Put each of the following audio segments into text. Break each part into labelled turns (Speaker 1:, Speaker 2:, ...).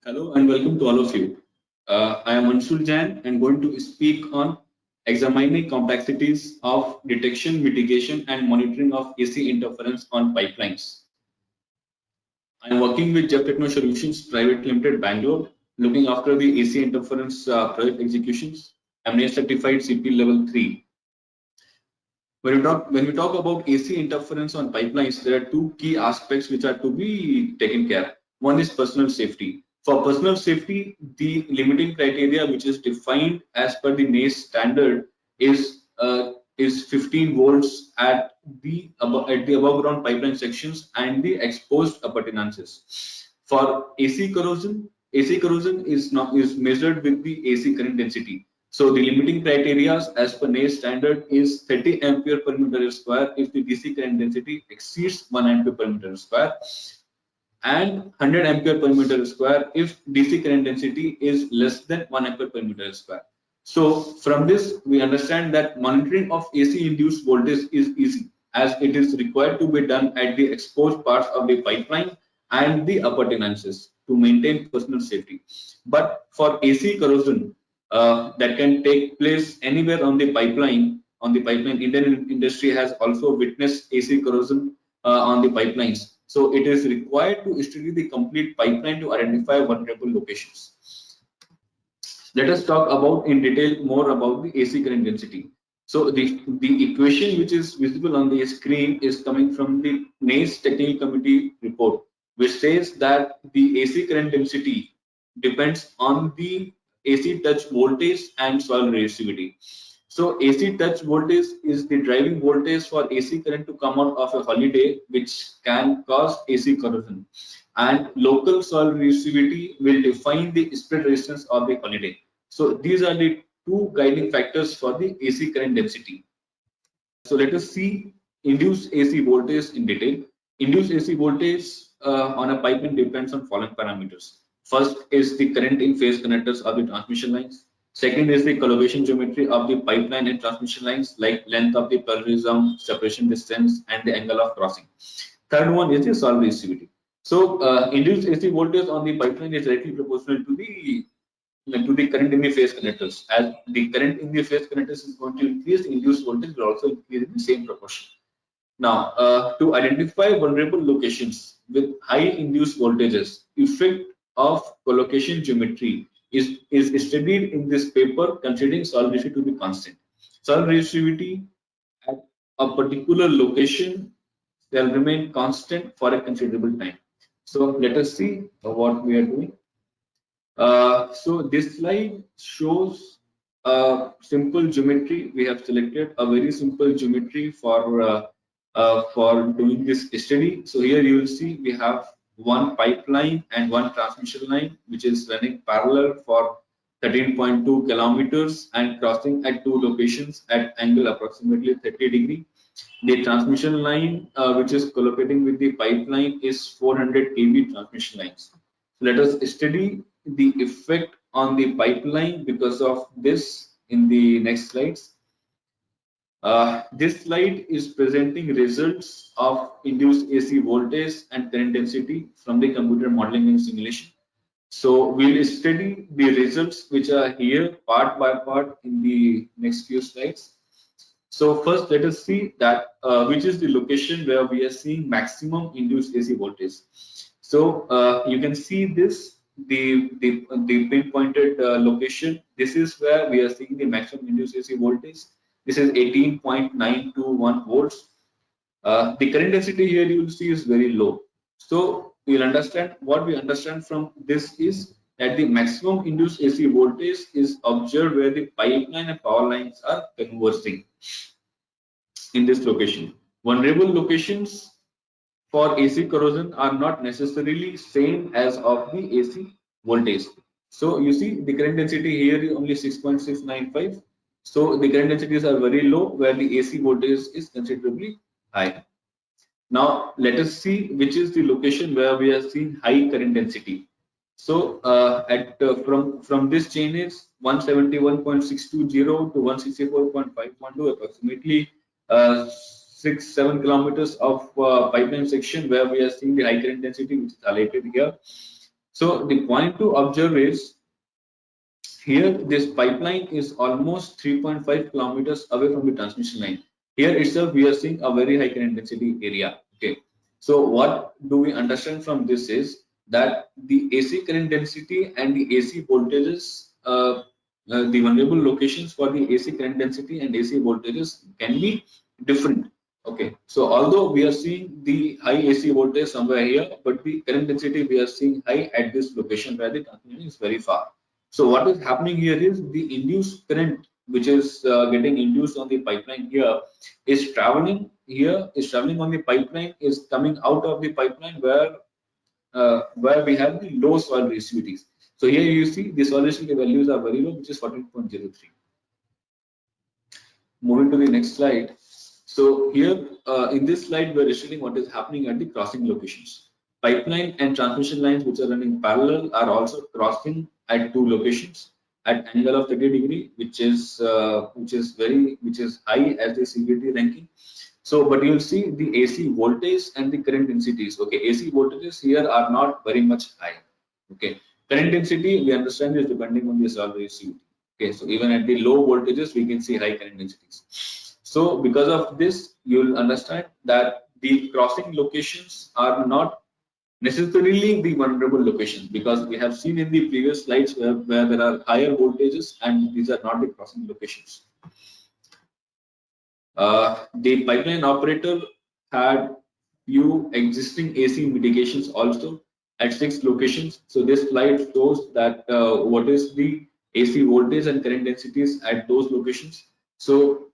Speaker 1: Hello and welcome to all of you. I am Anshul Jain and going to speak on examining complexities of detection, mitigation, and monitoring of AC interference on pipelines. I am working with Jeff Techno Solutions Private Limited, Bangalore, looking after the AC interference project executions. I'm NACE certified CP level 3. When we talk about AC interference on pipelines, there are two key aspects which are to be taken care. One is personal safety. For personal safety, the limiting criteria which is defined as per the NACE standard is 15 volts at the above ground pipeline sections and the exposed appurtenances. For AC corrosion is measured with the AC current density. So the limiting criteria as per NACE standard is 30 ampere per meter square if the DC current density exceeds 1 ampere per meter square and 100 ampere per meter square if DC current density is less than 1 ampere per meter square. So from this we understand that monitoring of AC induced voltage is easy as it is required to be done at the exposed parts of the pipeline and the appurtenances to maintain personal safety. But for AC corrosion that can take place anywhere on the pipeline, Indian industry has also witnessed AC corrosion on the pipelines. So it is required to study the complete pipeline to identify vulnerable locations. Let us talk about in detail more about the AC current density. So the equation which is visible on the screen is coming from the NACE Technical Committee report, which says that the AC current density depends on the AC touch voltage and soil resistivity. So AC touch voltage is the driving voltage for AC current to come out of a holiday, which can cause AC corrosion. And local soil resistivity will define the spread resistance of the holiday. So these are the two guiding factors for the AC current density. So let us see induced AC voltage in detail. Induced AC voltage on a pipeline depends on following parameters. First is the current in phase connectors of the transmission lines. Second is the collocation geometry of the pipeline and transmission lines, like length of the parallelism, separation distance, and the angle of crossing. Third one is the soil resistivity. So induced AC voltage on the pipeline is directly proportional to the current in the phase connectors. As the current in the phase connectors is going to increase, the induced voltage will also increase in the same proportion. Now, to identify vulnerable locations with high induced voltages, effect of collocation geometry is studied in this paper considering soil resistivity to be constant. Soil resistivity at a particular location shall remain constant for a considerable time. So let us see what we are doing. So this slide shows a simple geometry. We have selected a very simple geometry for doing this study. So here you will see we have one pipeline and one transmission line which is running parallel for 13.2 kilometers and crossing at two locations at angle approximately 30 degree. The transmission line which is collocating with the pipeline is 400 kV transmission lines. So let us study the effect on the pipeline because of this in the next slides. This slide is presenting results of induced AC voltage and current density from the computer modeling and simulation. So we'll study the results which are here part by part in the next few slides. So first, let us see that which is the location where we are seeing maximum induced AC voltage. So you can see this the pinpointed location. This is where we are seeing the maximum induced AC voltage. This is 18.921 volts. The current density here you will see is very low. So you'll understand what we understand from this is that the maximum induced AC voltage is observed where the pipeline and power lines are conversing in this location. Vulnerable locations for AC corrosion are not necessarily same as of the AC voltage. So you see the current density here is only 6.695. So the current densities are very low where the AC voltage is considerably high. Now let us see which is the location where we are seeing high current density. So from this chain is 171.620 to 164.512 approximately 6-7 kilometers of pipeline section where we are seeing the high current density which is highlighted here. So the point to observe is here this pipeline is almost 3.5 kilometers away from the transmission line. Here itself we are seeing a very high current density area. Okay. So what do we understand from this is that the AC current density and the AC voltages, the vulnerable locations for the AC current density and AC voltages can be different. Okay, so although we are seeing the high AC voltage somewhere here, but the current density we are seeing high at this location where the transmission is very far. So what is happening here is the induced current which is getting induced on the pipeline here is traveling on the pipeline, is coming out of the pipeline where we have the low soil residuities. So here you see the soil residue values are very low, which is 14.03. Moving to the next slide. So here in this slide, we are illustrating what is happening at the crossing locations. Pipeline and transmission lines which are running parallel are also crossing at two locations at angle of 30 degree, which is high as the CVT ranking. So, but you'll see the AC voltage and the current densities. Okay, AC voltages here are not very much high. Okay, current density we understand is depending on the soil CVT. Okay, so even at the low voltages, we can see high current densities. So because of this, you'll understand that the crossing locations are not necessarily the vulnerable locations, because we have seen in the previous slides where there are higher voltages and these are not the crossing locations. The pipeline operator had few existing AC mitigations also at 6 locations. So this slide shows that what is the AC voltage and current densities at those locations. So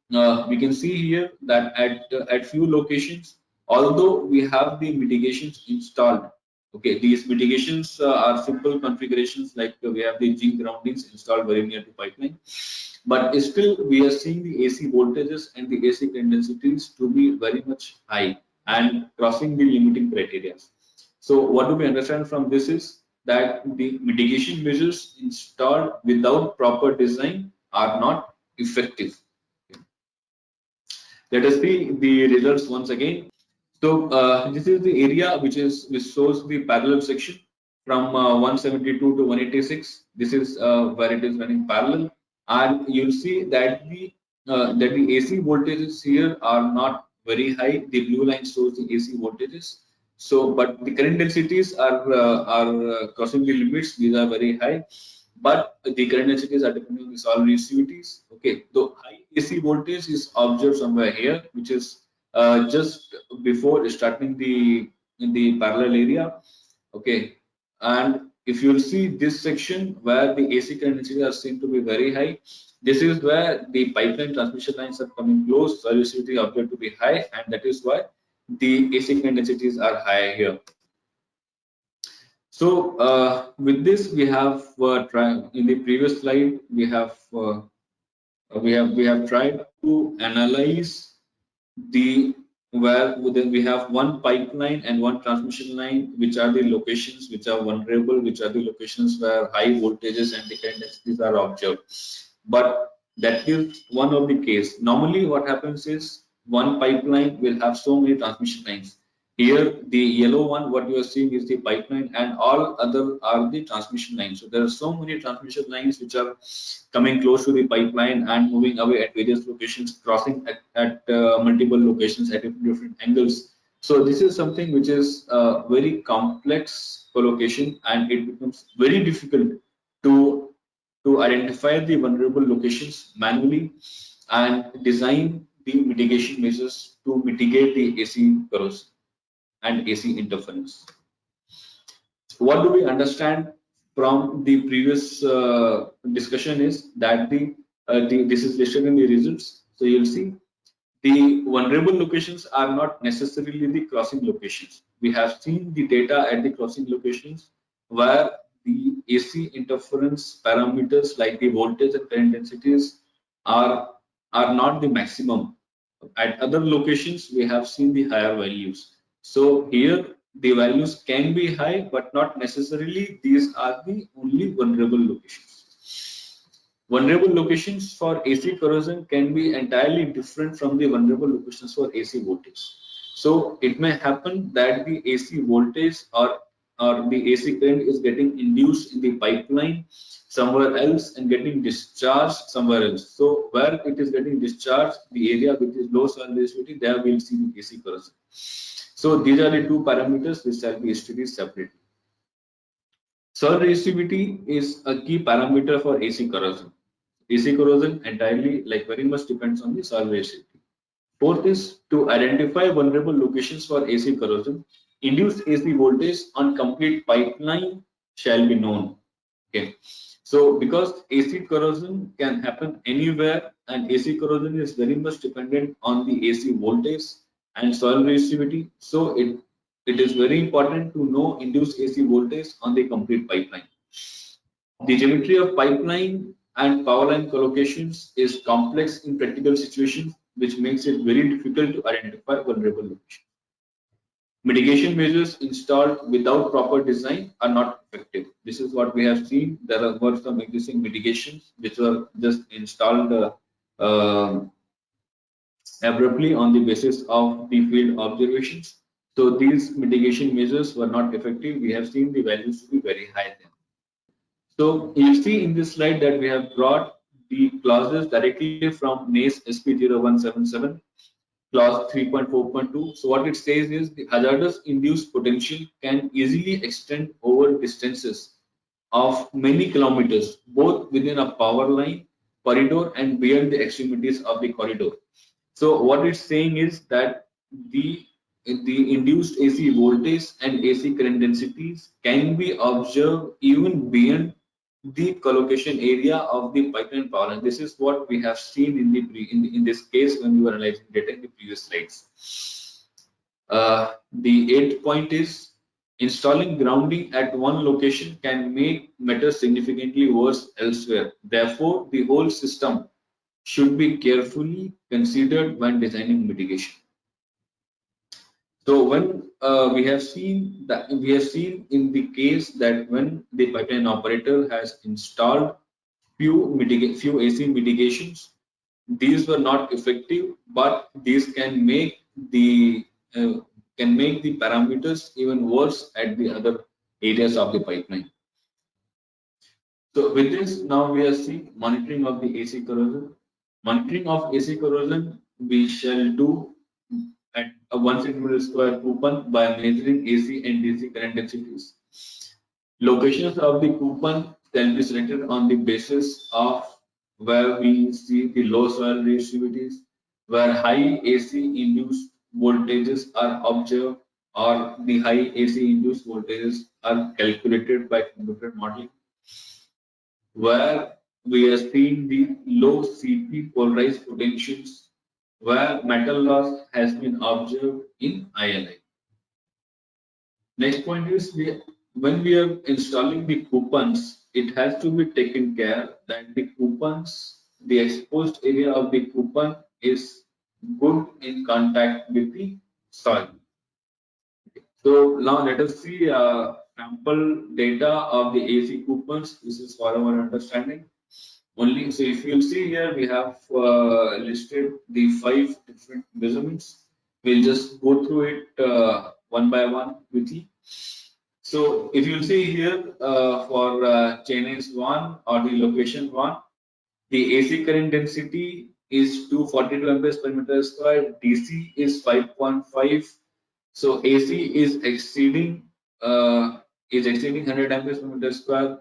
Speaker 1: we can see here that at few locations, although we have the mitigations installed, okay, these mitigations are simple configurations, like we have the zinc groundings installed very near to pipeline, but still we are seeing the AC voltages and the AC current densities to be very much high and crossing the limiting criteria. So what do we understand from this is that the mitigation measures installed without proper design are not effective. Let us see the results once again. So this is the area which shows the parallel section from 172 to 186. This is where it is running parallel, and you'll see that the AC voltages here are not very high. The blue line shows the AC voltages. So, but the current densities are crossing the limits. These are very high, but the current densities are depending on the soil residuities. Okay, the high AC voltage is observed somewhere here, which is just before starting the in the parallel area. Okay, and if you'll see this section where the AC current densities are seen to be very high, this is where the pipeline transmission lines are coming close, soil residue observed to be high, and that is why the AC current densities are high here. So with this, we have tried in the previous slide. We have tried to analyze the where we have one pipeline and one transmission line, which are the locations which are vulnerable, which are the locations where high voltages and the current densities are observed. But that is one of the case. Normally, what happens is one pipeline will have so many transmission lines. Here, the yellow one, what you are seeing is the pipeline, and all other are the transmission lines. So there are so many transmission lines which are coming close to the pipeline and moving away at various locations, crossing at multiple locations at different angles. So this is something which is very complex collocation, and it becomes very difficult to identify the vulnerable locations manually and design the mitigation measures to mitigate the AC corrosion and AC interference. What do we understand from the previous discussion is that this is listed in the results. So you'll see the vulnerable locations are not necessarily the crossing locations. We have seen the data at the crossing locations where the AC interference parameters like the voltage and current densities are not the maximum. At other locations, we have seen the higher values. So here the values can be high, but not necessarily these are the only vulnerable locations. Vulnerable locations for AC corrosion can be entirely different from the vulnerable locations for AC voltage. So it may happen that the AC voltage or the AC current is getting induced in the pipeline somewhere else and getting discharged somewhere else. So where it is getting discharged, the area which is low soil resistivity, there we will see the AC corrosion. So these are the two parameters which shall be studied separately. Soil resistivity is a key parameter for AC corrosion. AC corrosion entirely very much depends on the soil resistivity. Fourth is to identify vulnerable locations for AC corrosion. Induced AC voltage on complete pipeline shall be known. Okay. So because AC corrosion can happen anywhere and AC corrosion is very much dependent on the AC voltage and soil resistivity. So it is very important to know induced AC voltage on the complete pipeline. The geometry of pipeline and power line collocations is complex in practical situations, which makes it very difficult to identify vulnerable locations. Mitigation measures installed without proper design are not effective. This is what we have seen. There were some existing mitigations which were just installed abruptly on the basis of the field observations. So these mitigation measures were not effective. We have seen the values to be very high then. So you see in this slide that we have brought the clauses directly from NACE SP0177, clause 3.4.2. So what it says is the hazardous induced potential can easily extend over distances of many kilometers, both within a power line corridor and beyond the extremities of the corridor. So what it's saying is that the induced AC voltage and AC current densities can be observed even beyond the collocation area of the pipeline power line. This is what we have seen in in this case when we were analyzing data in the previous slides. The eighth point is installing grounding at one location can make matters significantly worse elsewhere. Therefore, the whole system should be carefully considered when designing mitigation. So when we have seen in the case that when the pipeline operator has installed few AC mitigations, these were not effective, but these uh, can make the parameters even worse at the other areas of the pipeline. So with this, now we are seeing monitoring of the AC corrosion. Monitoring of AC corrosion we shall do at a 1 centimeter square coupon by measuring AC and DC current densities. Locations of the coupon can be selected on the basis of where we see the low soil resistivities, where high AC induced voltages are observed, or the high AC induced voltages are calculated by computer modeling, where we are seeing the low CP polarized potentials, where metal loss has been observed in ILI. Next point is when we are installing the coupons, it has to be taken care that the coupons, the exposed area of the coupon is good in contact with the soil. So now let us see sample data of the AC coupons. This is for our understanding. Only so if you'll see here, we have listed the 5 different measurements. We'll just go through it one by one quickly. So if you'll see here for Chinese 1 or the location 1, the AC current density is 242 amperes per meter square, DC is 5.5. So AC is exceeding 100 amperes per meter square.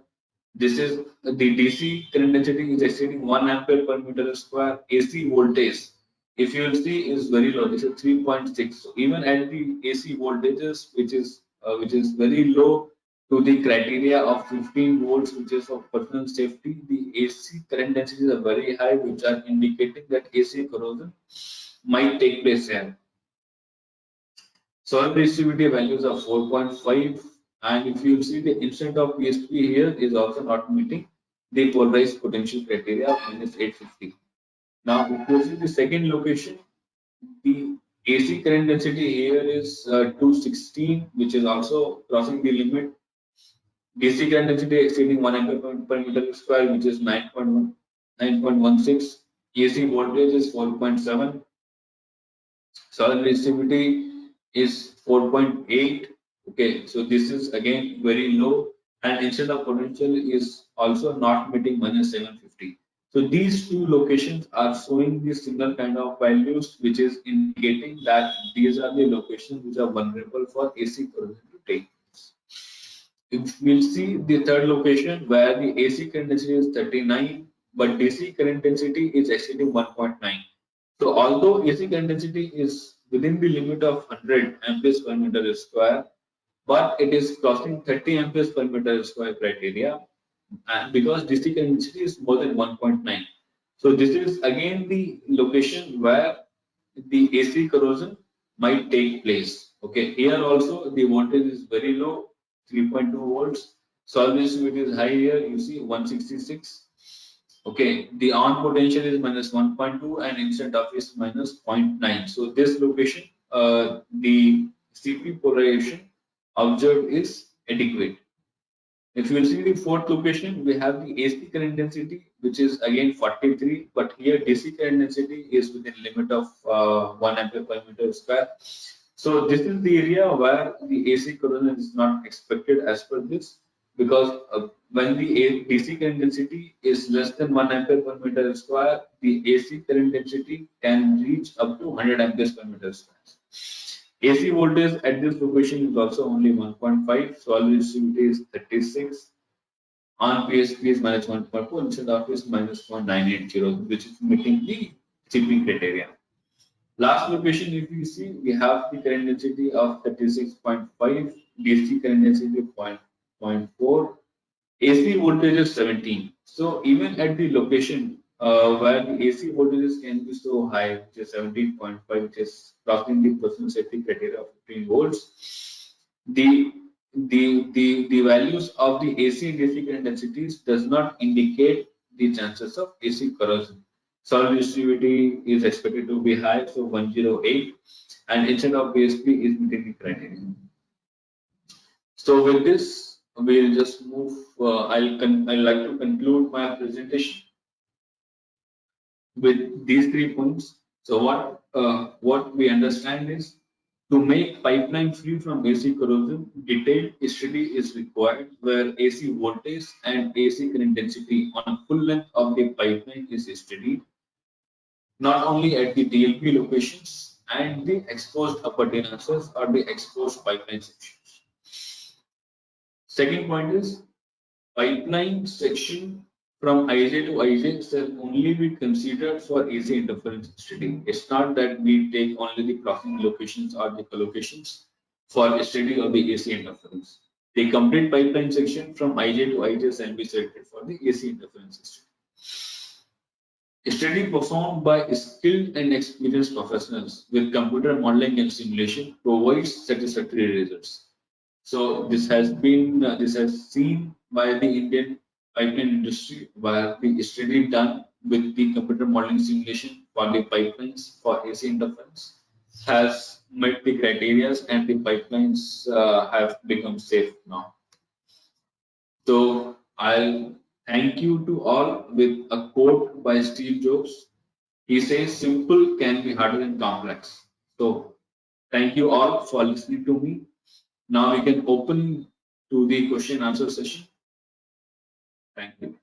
Speaker 1: This is the DC current density is exceeding 1 ampere per meter square. AC voltage, if you will see, is very low. This is 3.6. So even at the AC voltages, which is very low to the criteria of 15 volts, which is for personal safety, the AC current densities are very high, which are indicating that AC corrosion might take place here. Soil resistivity values are 4.5, and if you see the instant of PSP here is also not meeting the polarized potential criteria of -850. Now, if you see the second location, the AC current density here is 216, which is also crossing the limit. DC current density exceeding 1 ampere per meter square, which is 9.16. AC voltage is 4.7. Soil resistivity is 4.8, Okay, so this is again very low, and instead of potential is also not meeting minus 750. So these two locations are showing the similar kind of values, which is indicating that these are the locations which are vulnerable for AC corrosion to take. If we'll see the third location where the AC current density is 39, but DC current density is exceeding 1.9. So although AC current density is within the limit of 100 amperes per meter square, but it is crossing 30 amperes per meter square criteria, and because DC current density is more than 1.9. So this is again the location where the AC corrosion might take place. Okay, here also the voltage is very low, 3.2 volts. Solvency is high here, you see 166. Okay, the on potential is minus 1.2 and instant off is minus 0.9. So this location, the CP polarization observed is adequate. If you will see the fourth location, we have the AC current density, which is again 43, but here DC current density is within limit of 1 ampere per meter square. So this is the area where the AC corrosion is not expected as per this, because when the DC current density is less than 1 ampere per meter square, the AC current density can reach up to 100 amperes per meter square. AC voltage at this location is also only 1.5, solid resistivity is 36, on PSP is minus 1.4, instead of is minus 0.980, which is meeting the CP criteria. Last location, if you see, we have the current density of 36.5, DC current density of 0.4, AC voltage is 17. So even at the location where the AC voltages can be so high, which is 17.5, which is crossing the personal safety criteria of 15 volts, the the values of the AC and DC current densities does not indicate the chances of AC corrosion. Solid resistivity is expected to be high, so 108, and instead of PSP is meeting the criteria. So with this, we'll just move. I'd like to conclude my presentation with these 3 points. So what we understand is, to make pipeline free from AC corrosion, detailed study is required where AC voltage and AC current density on full length of the pipeline is studied, not only at the DLP locations and the exposed appurtenances or the exposed pipeline sections. Second point is, pipeline section from IJ to IJ shall only be considered for AC interference study. It's not that we take only the crossing locations or the collocations for study of the AC interference. The complete pipeline section from IJ to IJ shall be selected for the AC interference study. A study performed by skilled and experienced professionals with computer modeling and simulation provides satisfactory results. So this has seen by the Indian pipeline industry, where the study done with the computer modeling simulation for the pipelines for AC interference has met the criteria, and the pipelines have become safe now. So I'll thank you to all with a quote by Steve Jobs. He says, "Simple can be harder than complex." So thank you all for listening to me. Now we can open to the question answer session. Thank you.